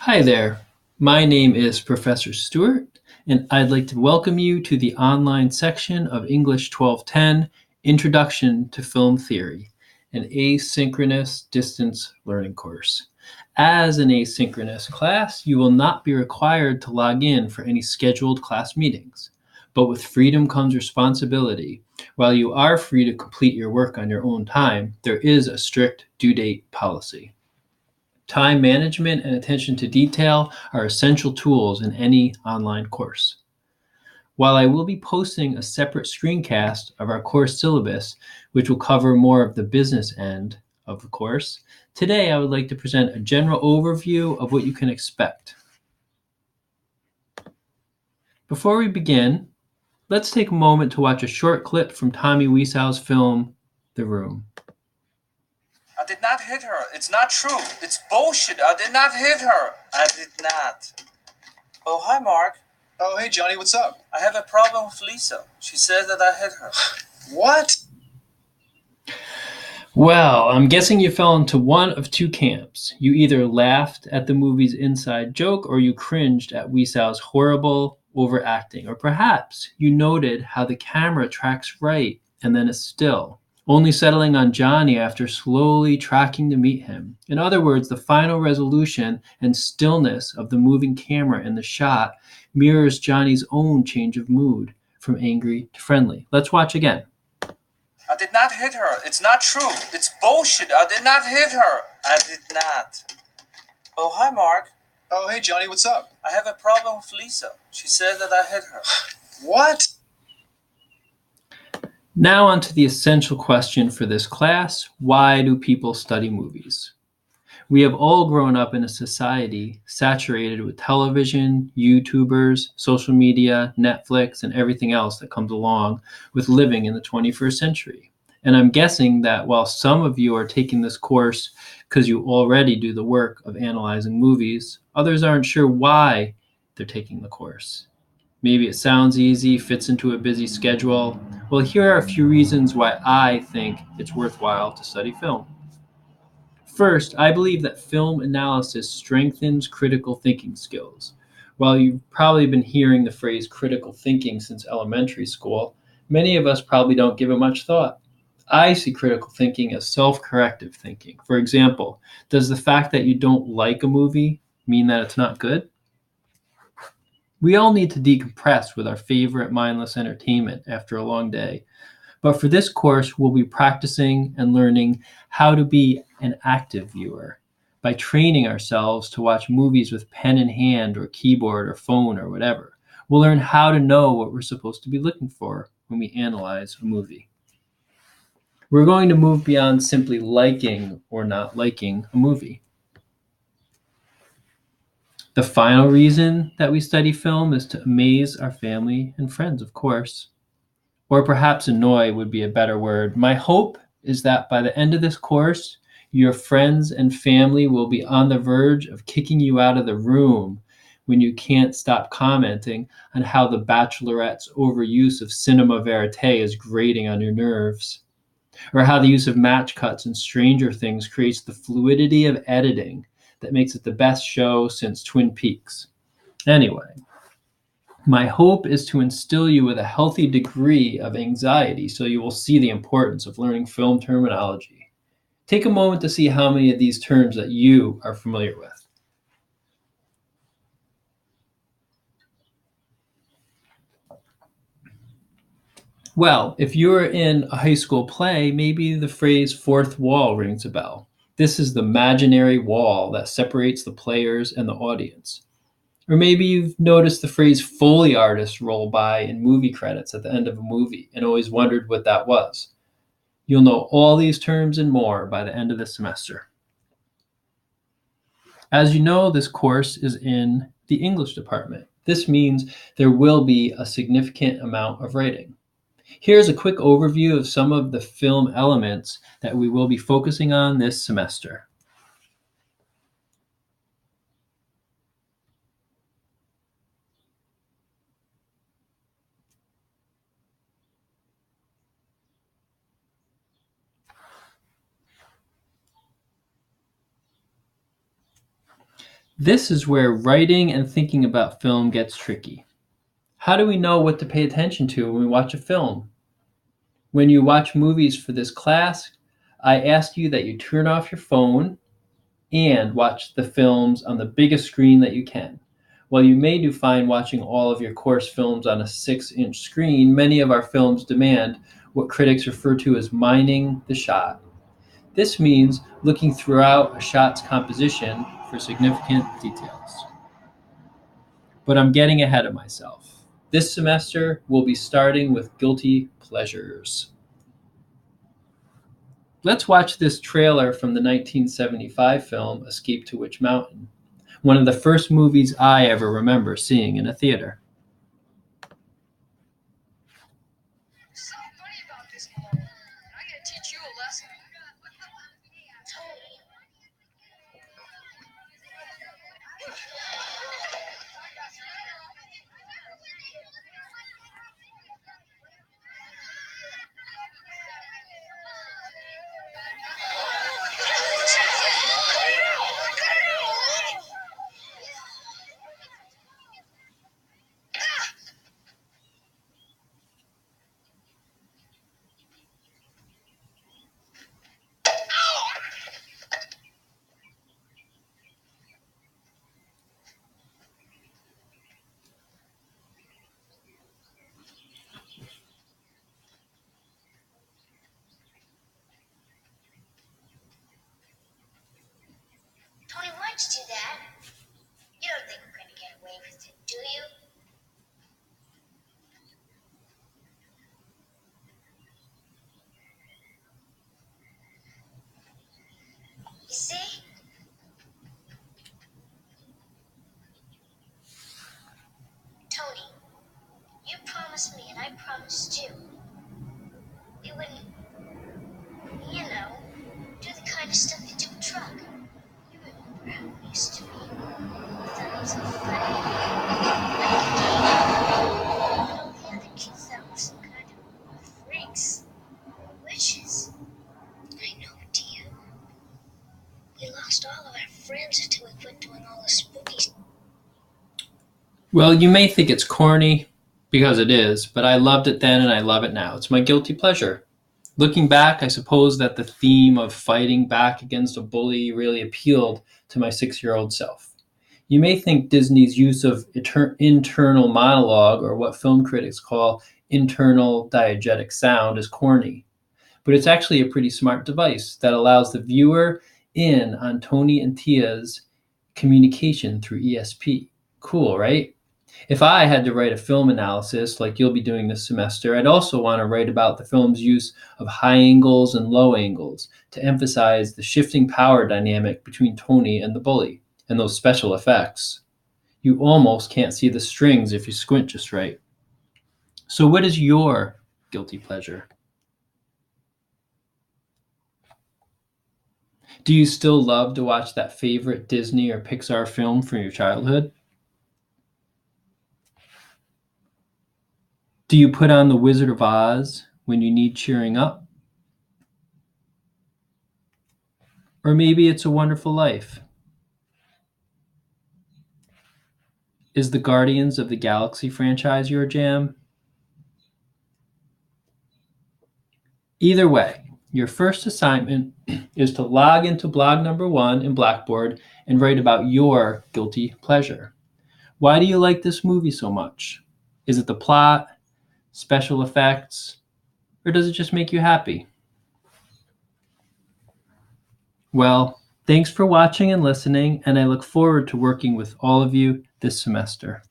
Hi there. My name is Professor Stewart, and I'd like to welcome you to the online section of English 1210 Introduction to Film Theory, an asynchronous distance learning course. As an asynchronous class, you will not be required to log in for any scheduled class meetings. But with freedom comes responsibility. While you are free to complete your work on your own time, there is a strict due date policy. Time management and attention to detail are essential tools in any online course. While I will be posting a separate screencast of our course syllabus, which will cover more of the business end of the course, today I would like to present a general overview of what you can expect. Before we begin, let's take a moment to watch a short clip from Tommy Wiesau's film, The Room. I did not hit her. It's not true. It's bullshit. I did not hit her. I did not. Oh, hi, Mark. Oh, hey, Johnny, what's up? I have a problem with Lisa. She says that I hit her. What? Well, I'm guessing you fell into one of two camps. You either laughed at the movie's inside joke or you cringed at Wiesau's horrible overacting. Or perhaps you noted how the camera tracks right and then is still, only settling on Johnny after slowly tracking to meet him. In other words, the final resolution and stillness of the moving camera in the shot mirrors Johnny's own change of mood from angry to friendly. Let's watch again. I did not hit her. It's not true. It's bullshit. I did not hit her. I did not. Oh, hi, Mark. Oh, hey, Johnny, what's up? I have a problem with Lisa. She says that I hit her. What? Now on to the essential question for this class. Why do people study movies? We have all grown up in a society saturated with television, YouTubers, social media, Netflix, and everything else that comes along with living in the 21st century. And I'm guessing that while some of you are taking this course because you already do the work of analyzing movies, others aren't sure why they're taking the course. Maybe it sounds easy, fits into a busy schedule. Well, here are a few reasons why I think it's worthwhile to study film. First, I believe that film analysis strengthens critical thinking skills. While you've probably been hearing the phrase critical thinking since elementary school, many of us probably don't give it much thought. I see critical thinking as self corrective thinking. For example, does the fact that you don't like a movie mean that it's not good? We all need to decompress with our favorite mindless entertainment after a long day. But for this course, we'll be practicing and learning how to be an active viewer by training ourselves to watch movies with pen in hand or keyboard or phone or whatever. We'll learn how to know what we're supposed to be looking for when we analyze a movie. We're going to move beyond simply liking or not liking a movie. The final reason that we study film is to amaze our family and friends, of course. Or perhaps annoy would be a better word. My hope is that by the end of this course, your friends and family will be on the verge of kicking you out of the room when you can't stop commenting on how The Bachelorette's overuse of cinema verite is grating on your nerves, or how the use of match cuts in Stranger Things creates the fluidity of editing that makes it the best show since Twin Peaks. Anyway, my hope is to instill you with a healthy degree of anxiety so you will see the importance of learning film terminology. Take a moment to see how many of these terms that you are familiar with. Well, if you're in a high school play, maybe the phrase fourth wall rings a bell. This is the imaginary wall that separates the players and the audience. Or maybe you've noticed the phrase Foley artist roll by in movie credits at the end of a movie and always wondered what that was. You'll know all these terms and more by the end of the semester. As you know, this course is in the English department. This means there will be a significant amount of writing. Here's a quick overview of some of the film elements that we will be focusing on this semester. This is where writing and thinking about film gets tricky. How do we know what to pay attention to when we watch a film? When you watch movies for this class, I ask you that you turn off your phone and watch the films on the biggest screen that you can. While you may do fine watching all of your course films on a 6-inch screen, many of our films demand what critics refer to as mining the shot. This means looking throughout a shot's composition for significant details. But I'm getting ahead of myself. This semester, we'll be starting with guilty pleasures. Let's watch this trailer from the 1975 film Escape to Witch Mountain, one of the first movies I ever remember seeing in a theater. There's something funny about this boy. I gotta teach you a lesson. Tony, why'd you do that? You don't think we're gonna get away with it, do you? You see? Tony, you promised me and I promised you. We wouldn't, you know, do the kind of stuff you do in truck. You remember how we used to be? You thought it was so funny. And all the other kids thought were some kind of freaks. Witches. I know, dear. We lost all of our friends until we quit doing all the spooky stuff. Well, you may think it's corny, because it is, but I loved it then and I love it now. It's my guilty pleasure. Looking back, I suppose that the theme of fighting back against a bully really appealed to my 6-year-old self. You may think Disney's use of internal monologue, or what film critics call internal diegetic sound, is corny. But it's actually a pretty smart device that allows the viewer in on Tony and Tia's communication through ESP. Cool, right? If I had to write a film analysis like you'll be doing this semester, I'd also want to write about the film's use of high angles and low angles to emphasize the shifting power dynamic between Tony and the bully, and those special effects. You almost can't see the strings if you squint just right. So what is your guilty pleasure? Do you still love to watch that favorite Disney or Pixar film from your childhood? Do you put on The Wizard of Oz when you need cheering up? Or maybe It's a Wonderful Life. Is the Guardians of the Galaxy franchise your jam? Either way, your first assignment is to log into blog number 1 in Blackboard and write about your guilty pleasure. Why do you like this movie so much? Is it the plot, special effects, or does it just make you happy? Well, thanks for watching and listening, and I look forward to working with all of you this semester.